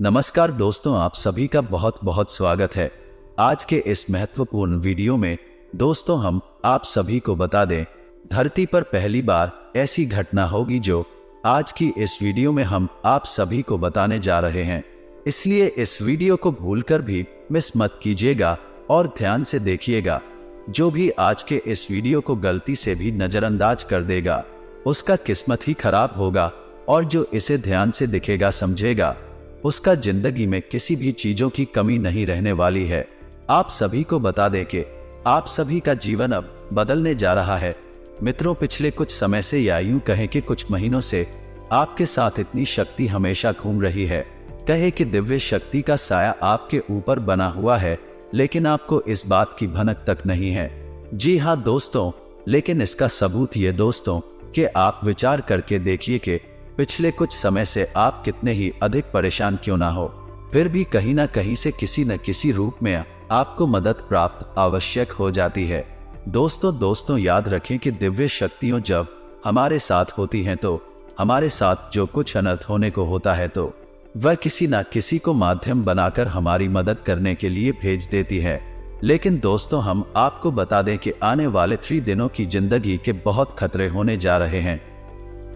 नमस्कार दोस्तों, आप सभी का बहुत बहुत स्वागत है। आज के इस महत्वपूर्ण वीडियो में दोस्तों हम आप सभी को बता दें, धरती पर पहली बार ऐसी घटना होगी जो आज की इस वीडियो में हम आप सभी को बताने जा रहे हैं। इसलिए इस वीडियो को भूलकर भी मिस मत कीजिएगा और ध्यान से देखिएगा। जो भी आज के इस वीडियो को गलती से भी नजरअंदाज कर देगा उसका किस्मत ही खराब होगा, और जो इसे ध्यान से दिखेगा समझेगा उसका जिंदगी में किसी भी चीजों की कमी नहीं रहने वाली है। आप सभी को बता दें कि आप सभी का जीवन अब बदलने जा रहा है। मित्रों, पिछले कुछ समय से या यूं कहें कि कुछ महीनों से आपके साथ इतनी शक्ति हमेशा घूम रही है। कहे कि दिव्य शक्ति का साया आपके ऊपर बना हुआ है, लेकिन आपको इस बात की भनक तक नहीं है। जी हाँ दोस्तों, लेकिन इसका सबूत ये दोस्तों कि आप विचार करके देखिए कि पिछले कुछ समय से आप कितने ही अधिक परेशान क्यों ना हो, फिर भी कहीं ना कहीं से किसी न किसी रूप में आपको मदद प्राप्त आवश्यक हो जाती है। दोस्तों याद रखें कि दिव्य शक्तियों जब हमारे साथ होती हैं तो हमारे साथ जो कुछ अनर्थ होने को होता है तो वह किसी न किसी को माध्यम बनाकर हमारी मदद करने के लिए भेज देती है। लेकिन दोस्तों हम आपको बता दें कि आने वाले 3 दिनों की जिंदगी के बहुत खतरे होने जा रहे हैं।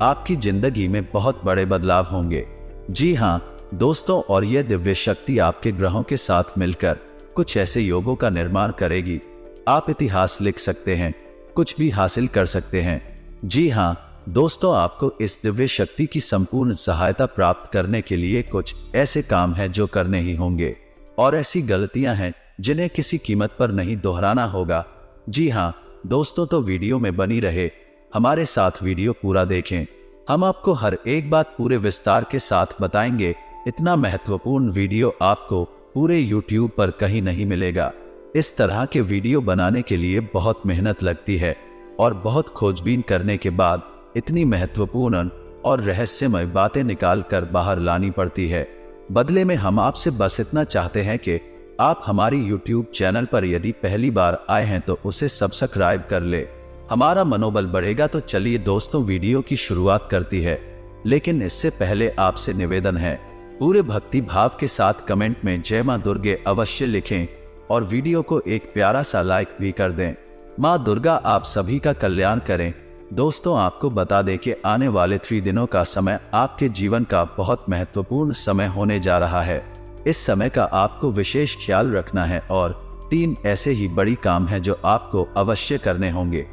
आपकी जिंदगी में बहुत बड़े बदलाव होंगे। जी हाँ दोस्तों, और यह दिव्य शक्ति आपके ग्रहों के साथ मिलकर कुछ ऐसे योगों का निर्माण करेगी। आप इतिहास लिख सकते हैं, कुछ भी हासिल कर सकते हैं। जी हाँ दोस्तों, आपको इस दिव्य शक्ति की संपूर्ण सहायता प्राप्त करने के लिए कुछ ऐसे काम हैं जो करने ही होंगे, और ऐसी गलतियां हैं जिन्हें किसी कीमत पर नहीं दोहराना होगा। जी हाँ दोस्तों, तो वीडियो में बनी रहे, हमारे साथ वीडियो पूरा देखें। हम आपको हर एक बात पूरे विस्तार के साथ बताएंगे। इतना महत्वपूर्ण वीडियो आपको पूरे YouTube पर कहीं नहीं मिलेगा। इस तरह के वीडियो बनाने के लिए बहुत मेहनत लगती है और बहुत खोजबीन करने के बाद इतनी महत्वपूर्ण और रहस्यमय बातें निकाल कर बाहर लानी पड़ती है। बदले में हम आपसे बस इतना चाहते हैं कि आप हमारी YouTube चैनल पर यदि पहली बार आए हैं तो उसे सब्सक्राइब कर ले। हमारा मनोबल बढ़ेगा। तो चलिए दोस्तों, वीडियो की शुरुआत करती है। लेकिन इससे पहले आपसे निवेदन है, पूरे भक्ति भाव के साथ कमेंट में जय मां दुर्गे अवश्य लिखें और वीडियो को एक प्यारा सा लाइक भी कर दें। मां दुर्गा आप सभी का कल्याण करें। दोस्तों आपको बता दें कि आने वाले 3 दिनों का समय आपके जीवन का बहुत महत्वपूर्ण समय होने जा रहा है। इस समय का आपको विशेष ख्याल रखना है और 3 ऐसे ही बड़ी काम हैं जो आपको अवश्य करने होंगे।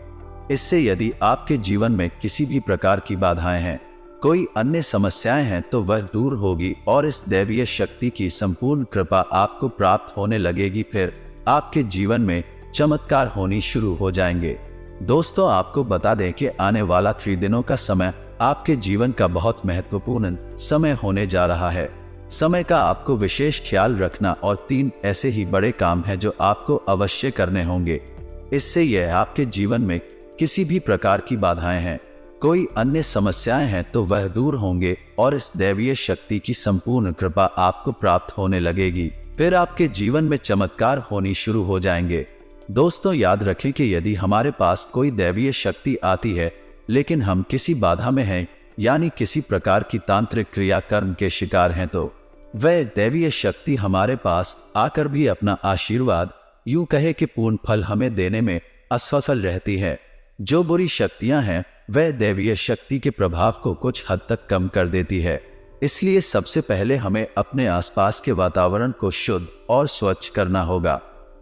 इससे यदि आपके जीवन में किसी भी प्रकार की बाधाएं हैं, कोई अन्य समस्याएं हैं तो वह दूर होगी और इस दैवीय शक्ति की संपूर्ण कृपा आपको प्राप्त होने लगेगी। फिर आपके जीवन में चमत्कार होनी शुरू हो जाएंगे। दोस्तों आपको बता दें कि आने वाला 3 दिनों का समय आपके जीवन का बहुत महत्वपूर्ण समय होने जा रहा है। समय का आपको विशेष ख्याल रखना और 3 ऐसे ही बड़े काम हैं जो आपको अवश्य करने होंगे। इससे यह आपके जीवन में किसी भी प्रकार की बाधाएं हैं, कोई अन्य समस्याएं हैं तो वह दूर होंगे और इस दैवीय शक्ति की संपूर्ण कृपा आपको प्राप्त होने लगेगी। फिर आपके जीवन में चमत्कार होनी शुरू हो जाएंगे। दोस्तों याद रखें कि यदि हमारे पास कोई दैवीय शक्ति आती है लेकिन हम किसी बाधा में हैं, यानी किसी प्रकार की तांत्रिक क्रियाकर्म के शिकार हैं, तो वह दैवीय शक्ति हमारे पास आकर भी अपना आशीर्वाद यूं कहे कि पूर्ण फल हमें देने में असफल रहती है। जो बुरी शक्तियां हैं वह दैवीय शक्ति के प्रभाव को कुछ हद तक कम कर देती है। इसलिए सबसे पहले हमें अपने आसपास के वातावरण को शुद्ध और स्वच्छ करना होगा,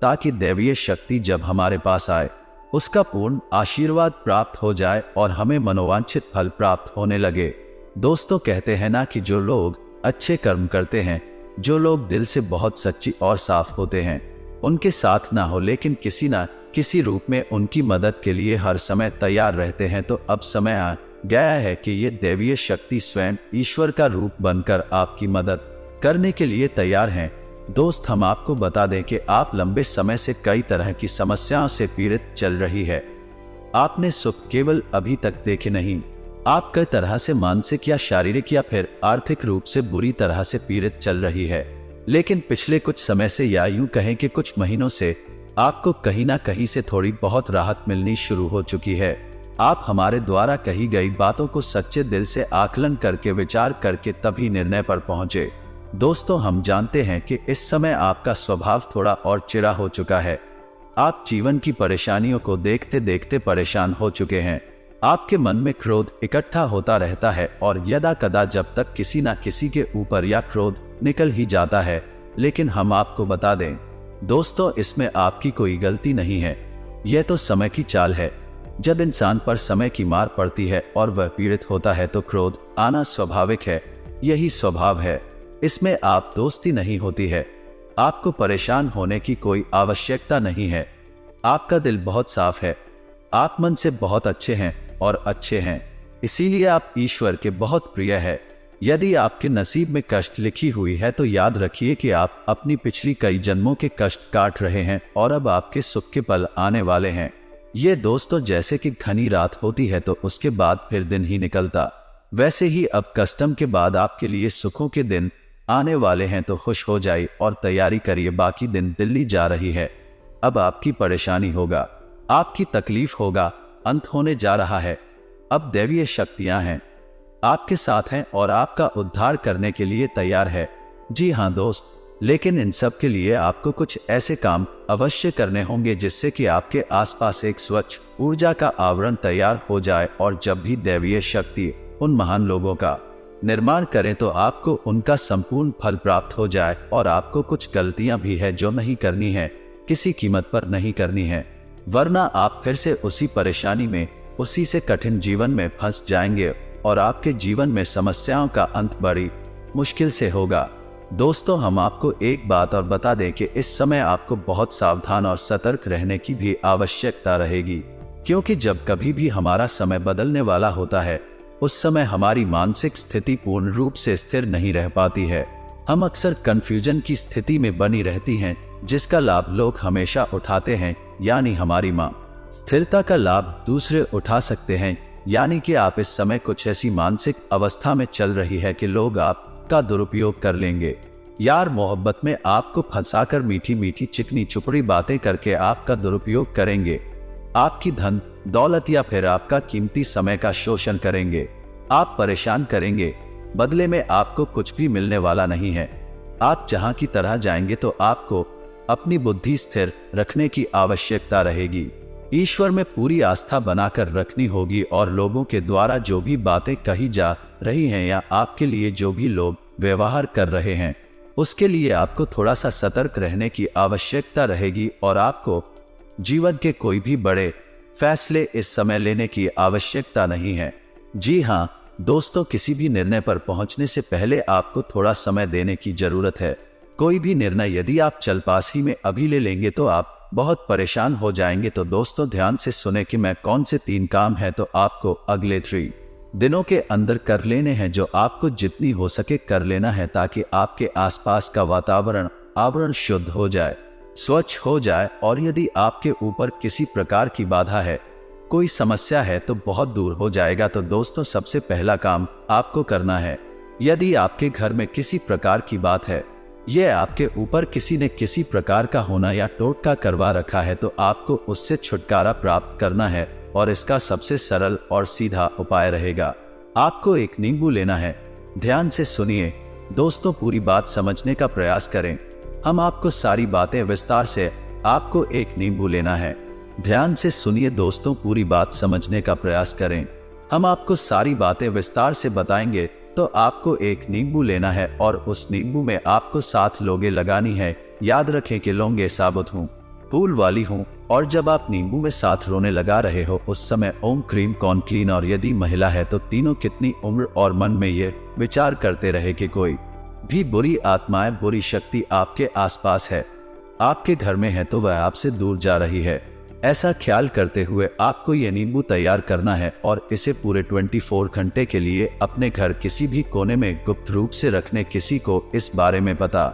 ताकि दैवीय शक्ति जब हमारे पास आए उसका पूर्ण आशीर्वाद प्राप्त हो जाए और हमें मनोवांछित फल प्राप्त होने लगे। दोस्तों कहते हैं ना कि जो लोग अच्छे कर्म करते हैं, जो लोग दिल से बहुत सच्ची और साफ होते हैं, उनके साथ ना हो लेकिन किसी ना किसी रूप में उनकी मदद के लिए हर समय तैयार रहते हैं। तो अब समय आ गया है कि ये दैवीय शक्ति स्वयं ईश्वर का रूप बनकर आपकी मदद करने के लिए तैयार हैं। दोस्त हम आपको बता दें कि आप लंबे समय से कई तरह की समस्याओं से पीड़ित चल रही है। आपने सुख केवल अभी तक देखे नहीं, आप कई तरह से मानसिक या शारीरिक या फिर आर्थिक रूप से बुरी तरह से पीड़ित चल रही है। लेकिन पिछले कुछ समय से या यूं कहें कि कुछ महीनों से आपको कहीं ना कहीं से थोड़ी बहुत राहत मिलनी शुरू हो चुकी है। आप हमारे द्वारा कही गई बातों को सच्चे दिल से आकलन करके विचार करके तभी निर्णय पर पहुंचे। दोस्तों, हम जानते हैं कि इस समय आपका स्वभाव थोड़ा और चिढ़ा हो चुका है। आप जीवन की परेशानियों को देखते देखते परेशान हो चुके हैं। आपके मन में क्रोध इकट्ठा होता रहता है और यदा कदा जब तक किसी न किसी के ऊपर या क्रोध निकल ही जाता है। लेकिन हम आपको बता दें दोस्तों, इसमें आपकी कोई गलती नहीं है। यह तो समय की चाल है। जब इंसान पर समय की मार पड़ती है और वह पीड़ित होता है तो क्रोध आना स्वाभाविक है। यही स्वभाव है। इसमें आप दोस्ती नहीं होती है। आपको परेशान होने की कोई आवश्यकता नहीं है। आपका दिल बहुत साफ है। आप मन से बहुत अच्छे हैं और अच्छे हैं, इसीलिए आप ईश्वर के बहुत प्रिय है। यदि आपके नसीब में कष्ट लिखी हुई है तो याद रखिए कि आप अपनी पिछली कई जन्मों के कष्ट काट रहे हैं और अब आपके सुख के पल आने वाले हैं। ये दोस्तों जैसे कि घनी रात होती है तो उसके बाद फिर दिन ही निकलता, वैसे ही अब कष्टम के बाद आपके लिए सुखों के दिन आने वाले हैं। तो खुश हो जाइए और तैयारी करिए, बाकी दिन दिल्ली जा रही है। अब आपकी परेशानी होगा, आपकी तकलीफ होगा, अंत होने जा रहा है। अब दैवीय शक्तियां हैं, आपके साथ हैं और आपका उद्धार करने के लिए तैयार है। जी हाँ दोस्त, लेकिन इन सब के लिए आपको कुछ ऐसे काम अवश्य करने होंगे जिससे कि आपके आसपास एक स्वच्छ ऊर्जा का आवरण तैयार हो जाए। और जब भी दैवीय शक्ति उन महान लोगों का निर्माण करें तो आपको उनका संपूर्ण फल प्राप्त हो जाए। और आपको कुछ गलतियां भी है जो नहीं करनी है, किसी कीमत पर नहीं करनी है, वरना आप फिर से उसी परेशानी में, उसी से कठिन जीवन में फंस जाएंगे और आपके जीवन में समस्याओं का अंत बड़ी मुश्किल से होगा। दोस्तों, हम आपको एक बात और बता दें कि इस समय आपको बहुत सावधान और सतर्क रहने की भी आवश्यकता रहेगी, क्योंकि जब कभी भी हमारा समय बदलने वाला होता है उस समय हमारी मानसिक स्थिति पूर्ण रूप से स्थिर नहीं रह पाती है। हम अक्सर कंफ्यूजन की स्थिति में बनी रहती हैं, जिसका लाभ लोग हमेशा उठाते हैं, यानी हमारी मां स्थिरता का लाभ दूसरे उठा सकते हैं। यानी कि आप इस समय कुछ ऐसी मानसिक अवस्था में चल रही है कि लोग आपका दुरुपयोग कर लेंगे। यार मोहब्बत में आपको फंसाकर मीठी मीठी चिकनी चुपड़ी बातें करके आपका दुरुपयोग करेंगे, आपकी धन दौलत या फिर आपका कीमती समय का शोषण करेंगे, आप परेशान करेंगे। बदले में आपको कुछ भी मिलने वाला नहीं है। आप जहां की तरह जाएंगे तो आपको अपनी बुद्धि स्थिर रखने की आवश्यकता रहेगी। ईश्वर में पूरी आस्था बनाकर रखनी होगी और लोगों के द्वारा जो भी बातें कही जा रही हैं या आपके लिए जो भी लोग व्यवहार कर रहे हैं उसके लिए आपको थोड़ा सा सतर्क रहने की आवश्यकता रहेगी। और आपको जीवन के कोई भी बड़े फैसले इस समय लेने की आवश्यकता नहीं है। जी हाँ दोस्तों, किसी भी निर्णय पर पहुंचने से पहले आपको थोड़ा समय देने की जरूरत है। कोई भी निर्णय यदि आप चलपास ही में अभी ले लेंगे तो आप बहुत परेशान हो जाएंगे। तो दोस्तों ध्यान से सुने कि मैं कौन से 3 काम है तो आपको अगले 3 दिनों के अंदर कर लेने हैं, जो आपको जितनी हो सके कर लेना है, ताकि आपके आसपास का वातावरण आवरण शुद्ध हो जाए, स्वच्छ हो जाए। और यदि आपके ऊपर किसी प्रकार की बाधा है, कोई समस्या है तो बहुत दूर हो जाएगा। तो दोस्तों सबसे पहला काम आपको करना है, यदि आपके घर में किसी प्रकार की बात है, यह आपके ऊपर किसी ने किसी प्रकार का होना या टोटका करवा रखा है, तो आपको उससे छुटकारा प्राप्त करना है। और इसका सबसे सरल और सीधा उपाय रहेगा, आपको एक नींबू लेना है। ध्यान से सुनिए दोस्तों, पूरी बात समझने का प्रयास करें। हम आपको सारी बातें विस्तार से, आपको एक नींबू लेना है। ध्यान से सुनिए दोस्तों, पूरी बात समझने का प्रयास करें। हम आपको सारी बातें विस्तार से बताएंगे। तो आपको एक नींबू लेना है और उस नींबू में आपको 7 लौंगे लगानी है। याद रखें कि लौंगे साबुत हूँ, फूल वाली हूँ। और जब आप नींबू में 7 रोने लगा रहे हो उस समय ओम क्रीम कौन क्लीन, और यदि महिला है तो तीनों कितनी उम्र, और मन में ये विचार करते रहे कि कोई भी बुरी आत्माएं, बुरी शक्ति आपके आसपास है, आपके घर में है तो वह आपसे दूर जा रही है। ऐसा ख्याल करते हुए आपको ये नींबू तैयार करना है और इसे पूरे 24 घंटे के लिए अपने घर किसी भी कोने में गुप्त रूप से रखने। किसी को इस बारे में पता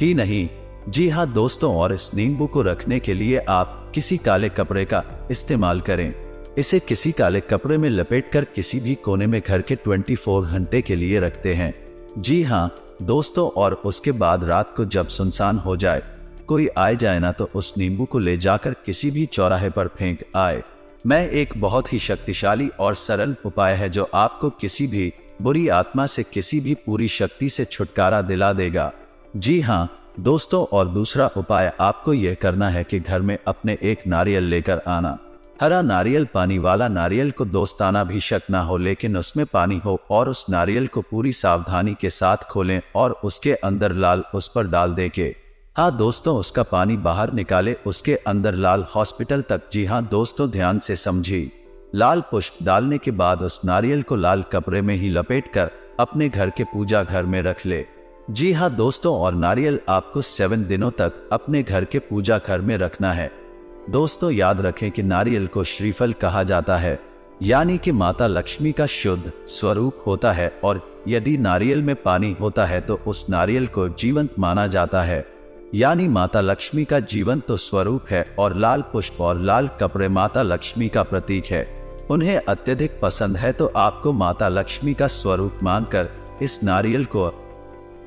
ही नहीं। जी हाँ दोस्तों, और इस नींबू को रखने के लिए आप किसी काले कपड़े का इस्तेमाल करें। इसे किसी काले कपड़े में लपेटकर किसी भी कोने में घर के 24 घंटे के लिए रखते हैं। जी हाँ दोस्तों, और उसके बाद रात को जब सुनसान हो जाए, कोई आए जाए ना, तो उस नींबू को ले जाकर किसी भी चौराहे पर फेंक आए। मैं एक बहुत ही शक्तिशाली और सरल उपाय है जो आपको किसी भी बुरी आत्मा से किसी भी पूरी शक्ति से छुटकारा दिला देगा। जी हाँ दोस्तों, और दूसरा उपाय आपको यह करना है कि घर में अपने एक नारियल लेकर आना। हरा नारियल, पानी वाला नारियल को दोस्ताना भी शक ना हो, लेकिन उसमें पानी हो, और उस नारियल को पूरी सावधानी के साथ खोलें और उसके अंदर लाल उस पर डाल दे के, हाँ दोस्तों, उसका पानी बाहर निकाले, उसके अंदर लाल हॉस्पिटल तक। जी हाँ दोस्तों, ध्यान से समझिए। लाल पुष्प डालने के बाद उस नारियल को लाल कपड़े में ही लपेटकर अपने घर के पूजा घर में रख ले। जी हाँ दोस्तों, और नारियल आपको 7 दिनों तक अपने घर के पूजा घर में रखना है। दोस्तों याद रखें कि नारियल को श्रीफल कहा जाता है, यानी कि माता लक्ष्मी का शुद्ध स्वरूप होता है, और यदि नारियल में पानी होता है तो उस नारियल को जीवंत माना जाता है, यानी माता लक्ष्मी का जीवंत तो स्वरूप है। और लाल पुष्प और लाल कपड़े माता लक्ष्मी का प्रतीक है, उन्हें अत्यधिक पसंद है, तो आपको माता लक्ष्मी का स्वरूप मानकर इस नारियल को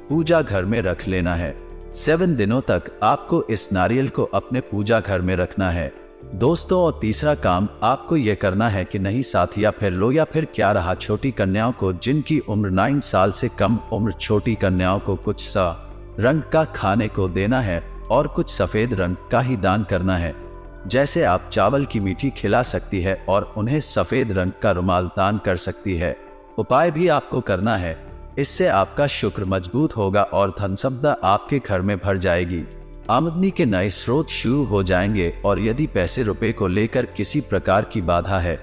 पूजा घर में रख लेना है। 7 दिनों तक आपको इस नारियल को अपने पूजा घर में रखना है दोस्तों। और तीसरा काम आपको यह करना है कि नहीं साथ या फिर लो या फिर क्या रहा, छोटी कन्याओं को जिनकी उम्र 9 साल से कम उम्र, छोटी कन्याओं को कुछ सा रंग का खाने को देना है और कुछ सफेद रंग का ही दान करना है। जैसे आप चावल की मीठी खिला सकती है और उन्हें सफेद रंग का रुमाल दान कर सकती है। उपाय भी आपको करना है, इससे आपका शुक्र मजबूत होगा और धन संपदा आपके घर में भर जाएगी। आमदनी के नए स्रोत शुरू हो जाएंगे, और यदि पैसे रुपए को लेकर किसी प्रकार की बाधा है,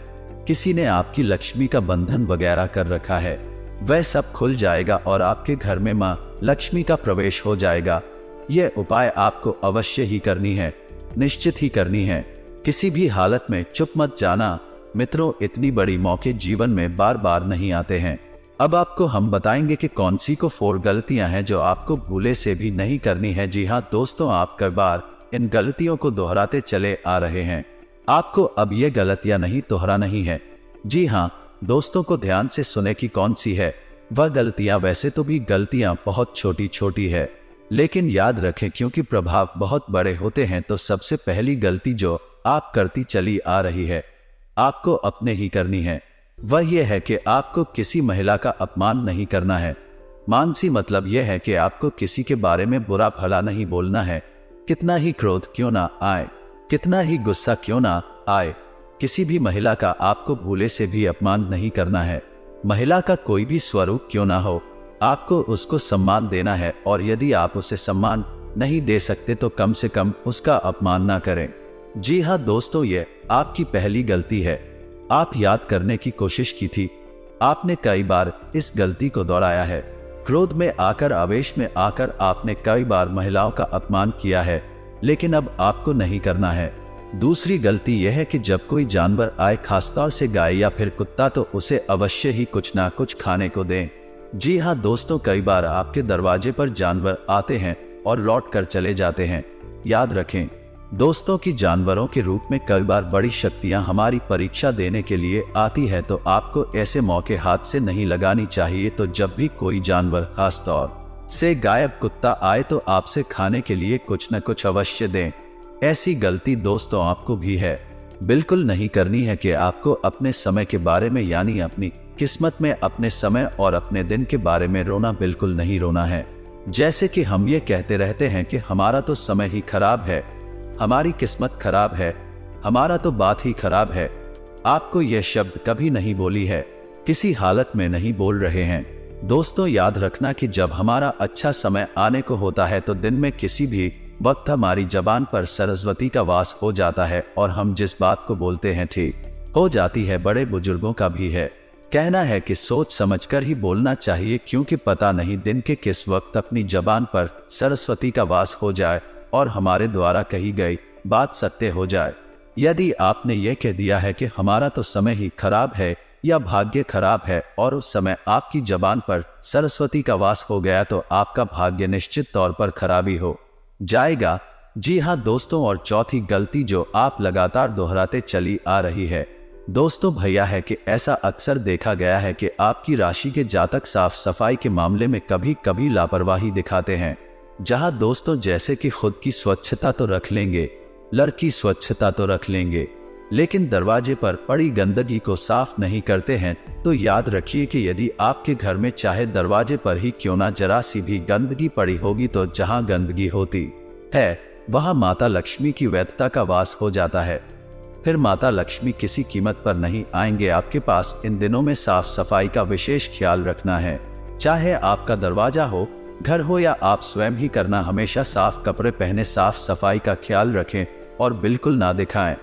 किसी ने आपकी लक्ष्मी का बंधन वगैरह कर रखा है, वह सब खुल जाएगा और आपके घर में माँ लक्ष्मी का प्रवेश हो जाएगा। यह उपाय आपको अवश्य ही करनी है, निश्चित ही करनी है। किसी भी हालत में चुप मत जाना मित्रों, इतनी बड़ी मौके जीवन में बार बार नहीं आते हैं। अब आपको हम बताएंगे कि कौन सी को 4 गलतियां हैं जो आपको भूले से भी नहीं करनी है। जी हाँ दोस्तों, आप कई बार इन गलतियों को दोहराते चले आ रहे हैं, आपको अब ये गलतियां नहीं दोहराना नहीं है। जी हाँ दोस्तों, को ध्यान से सुने कि कौन सी है वह गलतियां। वैसे तो भी गलतियां बहुत छोटी छोटी है, लेकिन याद रखें क्योंकि प्रभाव बहुत बड़े होते हैं, तो सबसे पहली गलती जो आप करती चली आ रही है, आपको अपने ही करनी है। वह यह है कि आपको किसी महिला का अपमान नहीं करना है। मानसी मतलब यह है कि आपको किसी के बारे में बुरा भला नहीं बोलना है, कितना ही क्रोध क्यों ना आए, कितना ही गुस्सा क्यों ना आए। किसी भी महिला का आपको भूले से भी अपमान नहीं करना है। महिला का कोई भी स्वरूप क्यों ना हो, आपको उसको सम्मान देना है, और यदि आप उसे सम्मान नहीं दे सकते तो कम से कम उसका अपमान ना करें। जी हाँ दोस्तों, ये आपकी पहली गलती है। आप याद करने की कोशिश की थी, आपने कई बार इस गलती को दोहराया है। क्रोध में आकर, आवेश में आकर आपने कई बार महिलाओं का अपमान किया है, लेकिन अब आपको नहीं करना है। दूसरी गलती यह है कि जब कोई जानवर आए, खासतौर से गाय या फिर कुत्ता, तो उसे अवश्य ही कुछ ना कुछ खाने को दें। जी हाँ दोस्तों, कई बार आपके दरवाजे पर जानवर आते हैं और लौट कर चले जाते हैं। याद रखें दोस्तों कि जानवरों के रूप में कई बार बड़ी शक्तियां हमारी परीक्षा देने के लिए आती है, तो आपको ऐसे मौके हाथ से नहीं लगानी चाहिए। तो जब भी कोई जानवर, खासतौर से गायब कुत्ता आए, तो आपसे खाने के लिए कुछ न कुछ अवश्य दें। ऐसी गलती दोस्तों आपको भी है, बिल्कुल नहीं करनी है कि आपको अपने समय के बारे में, यानी अपनी किस्मत में, अपने समय और अपने दिन के बारे में रोना बिल्कुल नहीं रोना है। जैसे कि हम ये कहते रहते हैं कि हमारा तो समय ही खराब है, हमारी किस्मत खराब है, हमारा तो बात ही खराब है। आपको यह शब्द कभी नहीं बोली है, किसी हालत में नहीं बोल रहे हैं। दोस्तों याद रखना कि जब हमारा अच्छा समय आने को होता है, तो दिन में किसी भी वक्त हमारी जबान पर सरस्वती का वास हो जाता है, और हम जिस बात को बोलते हैं ठीक हो जाती है। बड़े बुजुर्गों का भी है कहना है कि सोच समझकर ही बोलना चाहिए, क्योंकि पता नहीं दिन के किस वक्त अपनी जबान पर सरस्वती का वास हो जाए और हमारे द्वारा कही गई बात सत्य हो जाए। यदि आपने ये कह दिया है कि हमारा तो समय ही खराब है या भाग्य खराब है, और उस समय आपकी जबान पर सरस्वती का वास हो गया, तो आपका भाग्य निश्चित तौर पर खराबी हो जाएगा। जी हाँ दोस्तों, और चौथी गलती जो आप लगातार दोहराते चली आ रही है दोस्तों भैया है कि ऐसा अक्सर देखा गया है कि आपकी राशि के जातक साफ सफाई के मामले में कभी कभी लापरवाही दिखाते हैं। जहां दोस्तों जैसे कि खुद की स्वच्छता तो रख लेंगे, लड़की स्वच्छता तो रख लेंगे, लेकिन दरवाजे पर पड़ी गंदगी को साफ नहीं करते हैं तो याद रखिए कि यदि आपके घर में चाहे दरवाजे पर ही क्यों ना जरा सी भी गंदगी पड़ी होगी तो जहां गंदगी होती है वहां माता लक्ष्मी की वैधता का वास हो जाता है। फिर माता लक्ष्मी किसी कीमत पर नहीं आएंगे आपके पास। इन दिनों में साफ सफाई का विशेष ख्याल रखना है, चाहे आपका दरवाजा हो, घर हो या आप स्वयं ही करना। हमेशा साफ कपड़े पहने, साफ सफाई का ख्याल रखें और बिल्कुल ना दिखाएं।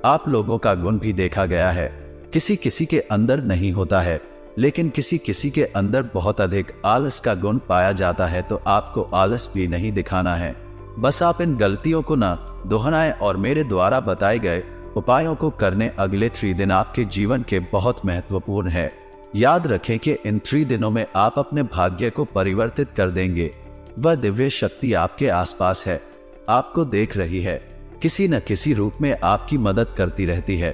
आप लोगों का गुण भी देखा गया है, किसी किसी के अंदर नहीं होता है, लेकिन किसी किसी के अंदर बहुत अधिक आलस का गुण पाया जाता है। तो आपको आलस भी नहीं दिखाना है, बस आप इन गलतियों को ना दोहराएं और मेरे द्वारा बताए गए उपायों को करने। अगले 3 दिन आपके जीवन के बहुत महत्वपूर्ण है। याद रखें कि इन 3 दिनों में आप अपने भाग्य को परिवर्तित कर देंगे। वह दिव्य शक्ति आपके आसपास है, आपको देख रही है, किसी न किसी रूप में आपकी मदद करती रहती है।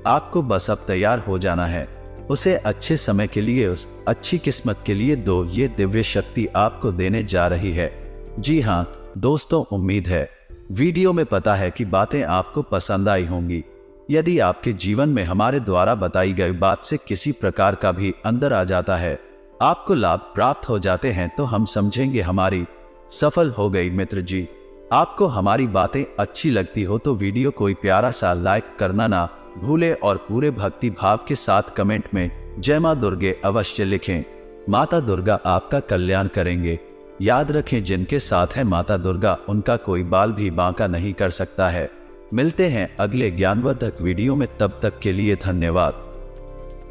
आपको बस अब तैयार हो जाना है उसे अच्छे समय के लिए, उस अच्छी किस्मत के लिए दो। ये दिव्य शक्ति आपको देने जा रही है। जी हाँ दोस्तों, उम्मीद है वीडियो में पता है कि बातें आपको पसंद आई होंगी। यदि आपके जीवन में हमारे द्वारा बताई गई बात से किसी प्रकार का भी अंदर आ जाता है, आपको लाभ प्राप्त हो जाते हैं, तो हम समझेंगे हमारी सफल हो गई। मित्र जी, आपको हमारी बातें अच्छी लगती हो तो वीडियो को प्यारा सा लाइक करना ना भूले और पूरे भक्ति भाव के साथ कमेंट में जय मां दुर्गे अवश्य लिखें। माता दुर्गा आपका कल्याण करेंगे। याद रखें, जिनके साथ है माता दुर्गा उनका कोई बाल भी बांका नहीं कर सकता है। मिलते हैं अगले ज्ञानवर्धक वीडियो में, तब तक के लिए धन्यवाद।